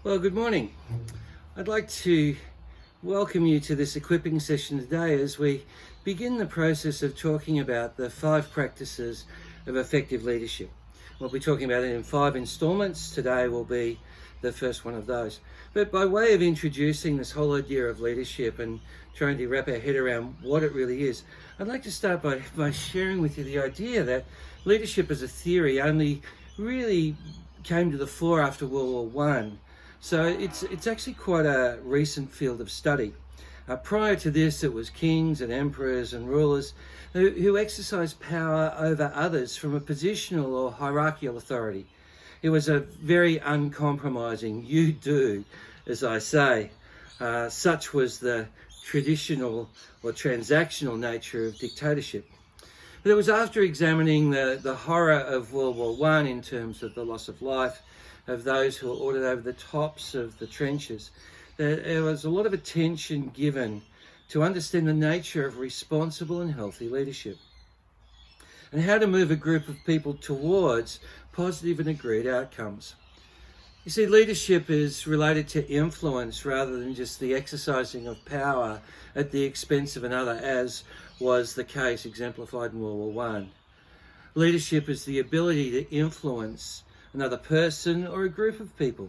Well, good morning. I'd like to welcome you to this equipping session today as we begin the process of talking about the 5 practices of effective leadership. We'll be talking about it in 5 installments. Today will be the first one of those. But by way of introducing this whole idea of leadership and trying to wrap our head around what it really is, I'd like to start by sharing with you the idea that leadership as a theory only really came to the fore after World War I. So it's actually quite a recent field of study. Prior to this, it was kings and emperors and rulers who exercised power over others from a positional or hierarchical authority. It was a very uncompromising "you do as I say." Such was the traditional or transactional nature of dictatorship. But it was after examining the horror of World War I in terms of the loss of life, of those who were ordered over the tops of the trenches, there was a lot of attention given to understand the nature of responsible and healthy leadership and how to move a group of people towards positive and agreed outcomes. You see, leadership is related to influence rather than just the exercising of power at the expense of another, as was the case exemplified in World War I. Leadership is the ability to influence another person or a group of people.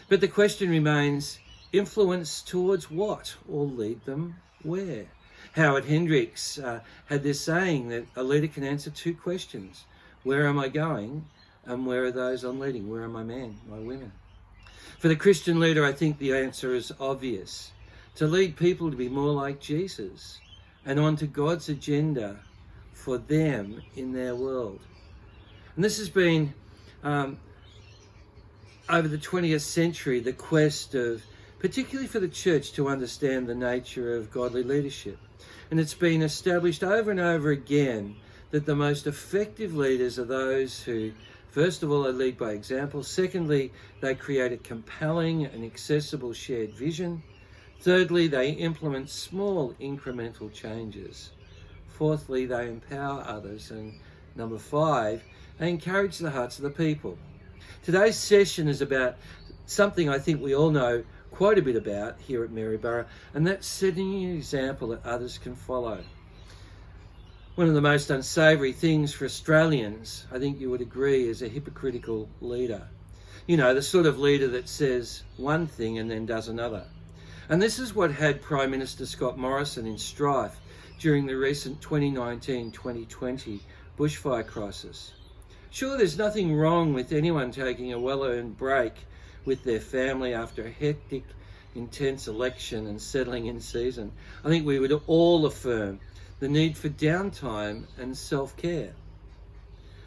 But the question remains, influence towards what, or lead them where? Howard Hendricks had this saying that a leader can answer 2 questions. Where am I going? And where are those I'm leading? Where are my men, my women? For the Christian leader, I think the answer is obvious. To lead people to be more like Jesus and onto God's agenda for them in their world. And this has been over the 20th century, the quest of, particularly for the church, to understand the nature of godly leadership. And it's been established over and over again that the most effective leaders are those who, first of all, they lead by example. Secondly, they create a compelling and accessible shared vision. Thirdly, they implement small incremental changes. Fourthly, they empower others. And number 5, they encourage the hearts of the people. Today's session is about something I think we all know quite a bit about here at Maryborough, and that's setting an example that others can follow. One of the most unsavoury things for Australians, I think you would agree, is a hypocritical leader. You know, the sort of leader that says one thing and then does another. And this is what had Prime Minister Scott Morrison in strife during the recent 2019-2020 bushfire crisis. Sure, there's nothing wrong with anyone taking a well-earned break with their family after a hectic, intense election and settling in season. I think we would all affirm the need for downtime and self-care.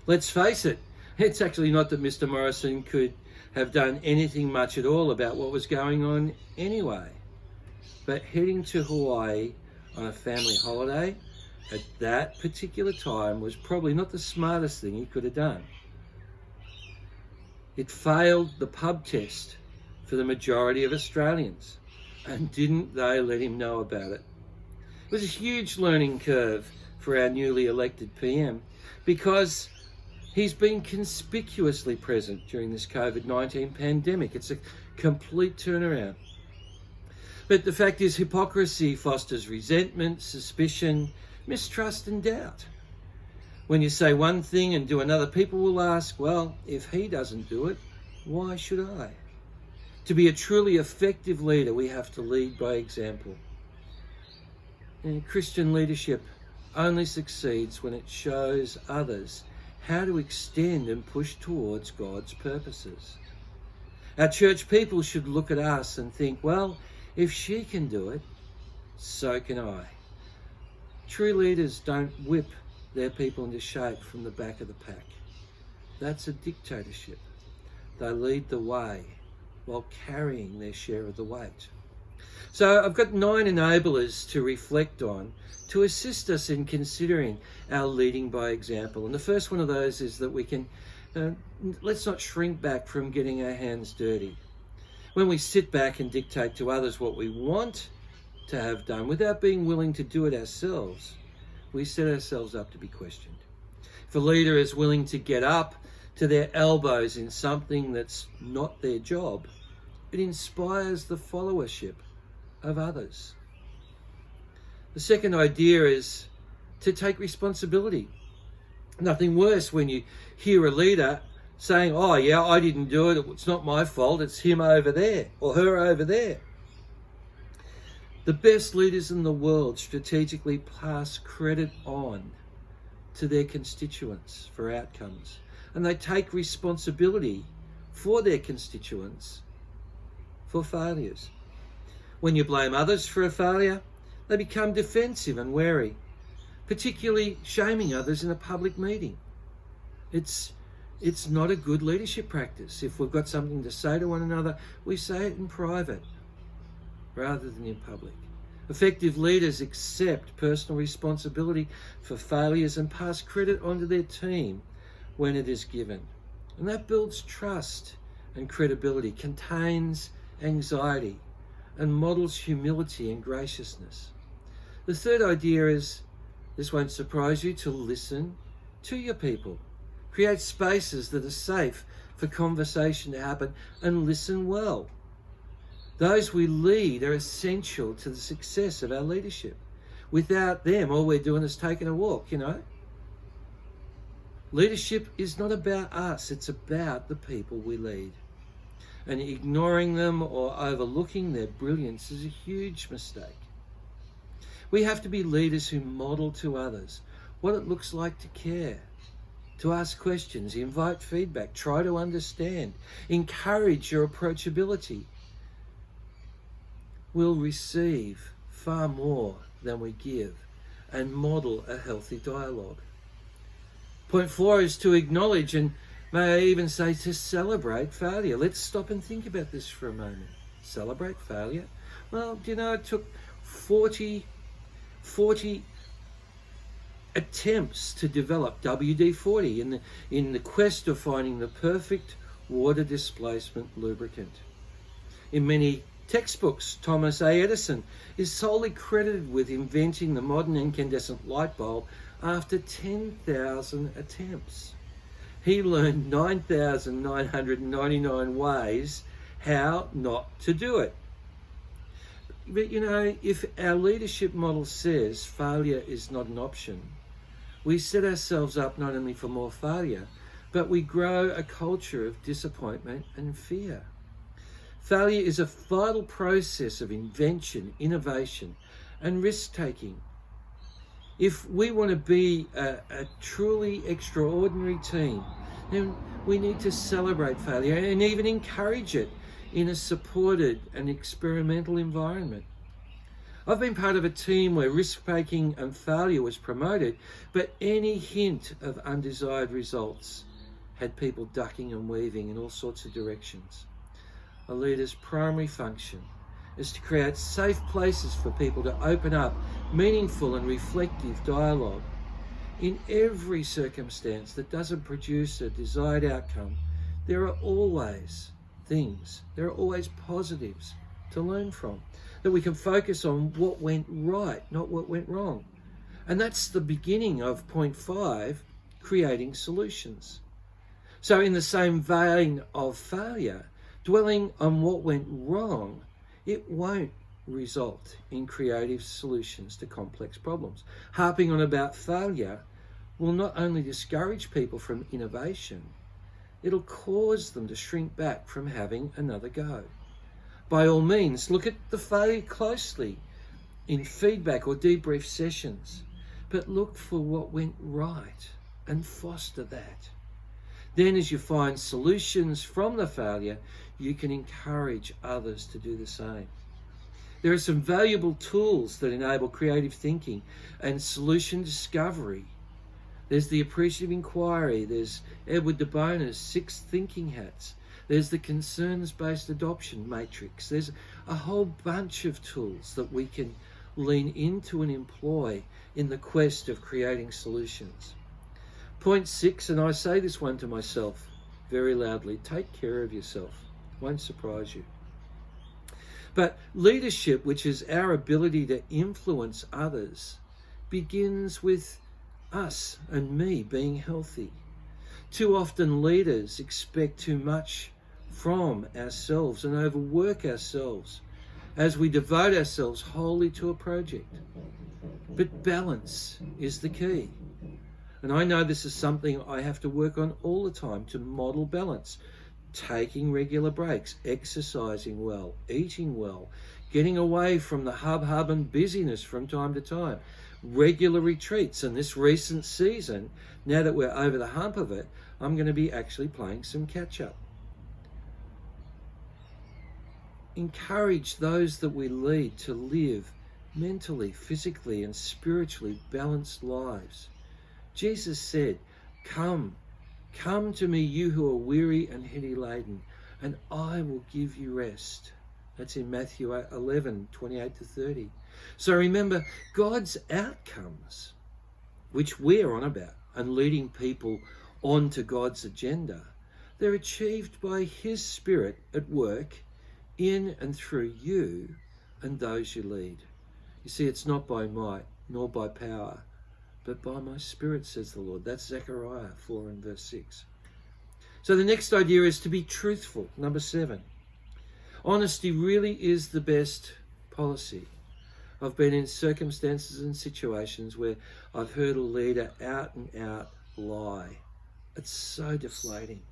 Let's face it, it's actually not that Mr. Morrison could have done anything much at all about what was going on anyway. But heading to Hawaii on a family holiday at that particular time was probably not the smartest thing he could have done. It failed the pub test for the majority of Australians, and didn't they let him know about it? It was a huge learning curve for our newly elected PM because he's been conspicuously present during this COVID-19 pandemic. It's a complete turnaround. But the fact is, hypocrisy fosters resentment, suspicion, mistrust and doubt. When you say one thing and do another, people will ask, well, if he doesn't do it, why should I? To be a truly effective leader, we have to lead by example. And Christian leadership only succeeds when it shows others how to extend and push towards God's purposes. Our church people should look at us and think, well, if she can do it, so can I. True leaders don't whip their people into shape from the back of the pack. That's a dictatorship. They lead the way while carrying their share of the weight. So I've got 9 enablers to reflect on to assist us in considering our leading by example. And the first one of those is that we can, let's not shrink back from getting our hands dirty. When we sit back and dictate to others what we want to have done without being willing to do it ourselves, we set ourselves up to be questioned. If a leader is willing to get up to their elbows in something that's not their job, It inspires the followership of others. The second idea is to take responsibility. Nothing worse when you hear a leader saying, oh yeah, I didn't do it, it's not my fault, it's him over there or her over there. The best leaders in the world strategically pass credit on to their constituents for outcomes, and they take responsibility for their constituents for failures. When you blame others for a failure, they become defensive and wary, particularly shaming others in a public meeting. It's not a good leadership practice. If we've got something to say to one another, we say it in private rather than in public. Effective leaders accept personal responsibility for failures and pass credit onto their team when it is given. And that builds trust and credibility, contains anxiety, and models humility and graciousness. The third idea is, this won't surprise you, to listen to your people. Create spaces that are safe for conversation to happen and listen well. Those we lead are essential to the success of our leadership. Without them, all we're doing is taking a walk, Leadership is not about us, it's about the people we lead. And ignoring them or overlooking their brilliance is a huge mistake. We have to be leaders who model to others what it looks like to care, to ask questions, invite feedback, try to understand, encourage your approachability. We'll receive far more than we give and model a healthy dialogue. Point 4 is to acknowledge, and may I even say to celebrate failure. Let's stop and think about this for a moment. Celebrate failure? Well, it took 40 attempts to develop WD-40 in the quest of finding the perfect water displacement lubricant. In many textbooks, Thomas A. Edison is solely credited with inventing the modern incandescent light bulb after 10,000 attempts. He learned 9,999 ways how not to do it. But if our leadership model says failure is not an option, we set ourselves up not only for more failure, but we grow a culture of disappointment and fear. Failure is a vital process of invention, innovation, and risk-taking. If we want to be a truly extraordinary team, then we need to celebrate failure and even encourage it in a supported and experimental environment. I've been part of a team where risk-taking and failure was promoted, but any hint of undesired results had people ducking and weaving in all sorts of directions. A leader's primary function is to create safe places for people to open up meaningful and reflective dialogue. In every circumstance that doesn't produce a desired outcome, there are always positives to learn from, that we can focus on what went right, not what went wrong. And that's the beginning of point 5, creating solutions. So in the same vein of failure, dwelling on what went wrong, it won't result in creative solutions to complex problems. Harping on about failure will not only discourage people from innovation, it'll cause them to shrink back from having another go. By all means, look at the failure closely in feedback or debrief sessions, but look for what went right and foster that. Then as you find solutions from the failure, you can encourage others to do the same. There are some valuable tools that enable creative thinking and solution discovery. There's the appreciative inquiry, there's Edward de Bona's 6 thinking hats, there's the concerns-based adoption matrix. There's a whole bunch of tools that we can lean into and employ in the quest of creating solutions. Point 6, and I say this one to myself very loudly, take care of yourself. Won't surprise you. But leadership, which is our ability to influence others, begins with us and me being healthy. Too often leaders expect too much from ourselves and overwork ourselves as we devote ourselves wholly to a project. But balance is the key. And I know this is something I have to work on all the time, to model balance. Taking regular breaks, exercising well, eating well, getting away from the hub and busyness from time to time, regular retreats. And this recent season, now that we're over the hump of it, I'm going to be actually playing some catch up. Encourage those that we lead to live mentally, physically, and spiritually balanced lives. Jesus said, Come to me, you who are weary and heavy laden, and I will give you rest. That's in Matthew 11, 28 to 30. So remember, God's outcomes, which we're on about, and leading people onto God's agenda, they're achieved by His Spirit at work in and through you and those you lead. You see, it's not by might nor by power, but by my Spirit, says the Lord. That's Zechariah 4 and verse 6. So the next idea is to be truthful. Number 7. Honesty really is the best policy. I've been in circumstances and situations where I've heard a leader out and out lie. It's so deflating.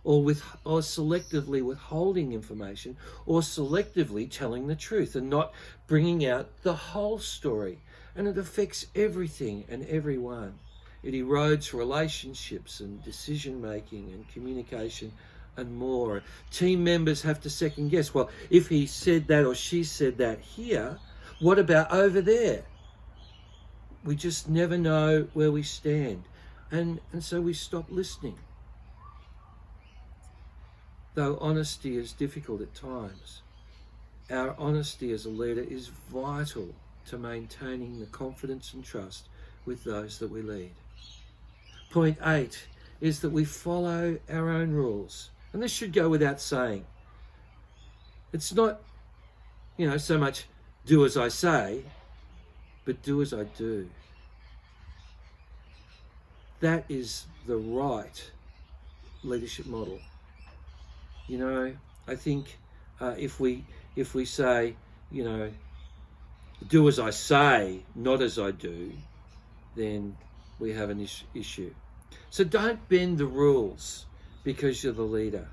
Or selectively withholding information, or selectively telling the truth and not bringing out the whole story. And it affects everything and everyone. It erodes relationships and decision-making and communication and more. Team members have to second guess. Well, if he said that or she said that here, what about over there? We just never know where we stand. And so we stop listening. Though honesty is difficult at times, our honesty as a leader is vital to maintaining the confidence and trust with those that we lead. Point 8 is that we follow our own rules. And this should go without saying. It's not, so much do as I say, but do as I do. That is the right leadership model. I think if we say, do as I say, not as I do, then we have an issue. So don't bend the rules because you're the leader.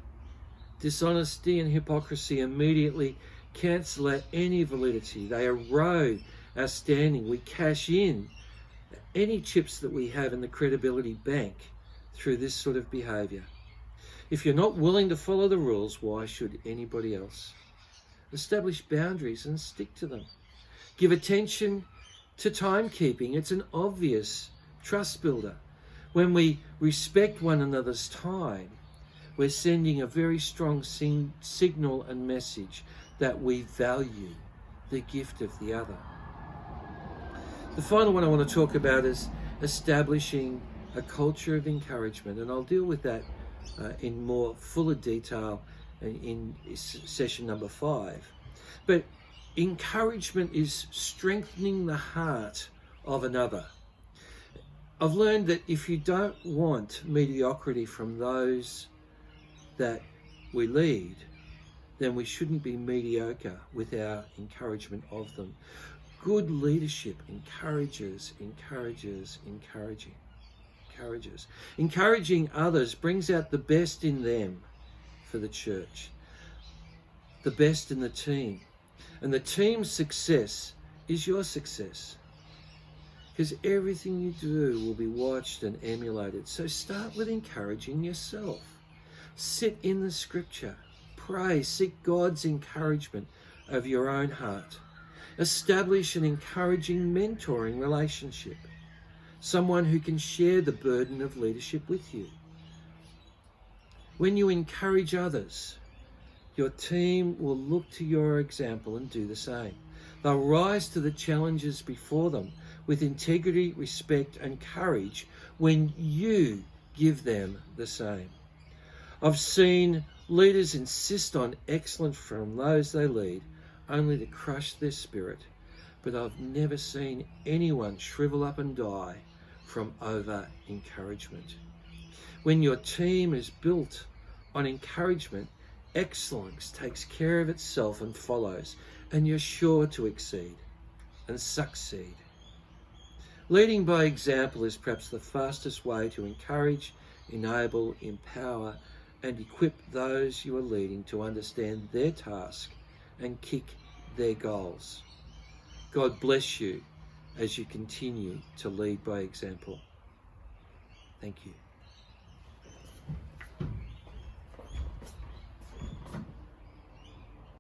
Dishonesty and hypocrisy immediately cancel out any validity. They erode our standing. We cash in any chips that we have in the credibility bank through this sort of behaviour. If you're not willing to follow the rules, why should anybody else? Establish boundaries and stick to them. Give attention to timekeeping. It's an obvious trust builder. When we respect one another's time, we're sending a very strong signal and message that we value the gift of the other. The final one I want to talk about is establishing a culture of encouragement, and I'll deal with that in more fuller detail in session number 5. But encouragement is strengthening the heart of another. I've learned that if you don't want mediocrity from those that we lead, then we shouldn't be mediocre with our encouragement of them. Good leadership encourages. Encouraging others brings out the best in them for the church, the best in the team. And the team's success is your success, because everything you do will be watched and emulated. So start with encouraging yourself. Sit in the scripture. Pray. Seek God's encouragement of your own heart. Establish an encouraging mentoring relationship. Someone who can share the burden of leadership with you. When you encourage others, your team will look to your example and do the same. They'll rise to the challenges before them with integrity, respect, and courage when you give them the same. I've seen leaders insist on excellence from those they lead, only to crush their spirit. But I've never seen anyone shrivel up and die from over-encouragement. When your team is built on encouragement, Excellence takes care of itself and follows, and you're sure to exceed and succeed. Leading by example is perhaps the fastest way to encourage, enable, empower, and equip those you are leading to understand their task and kick their goals. God bless you as you continue to lead by example. Thank you.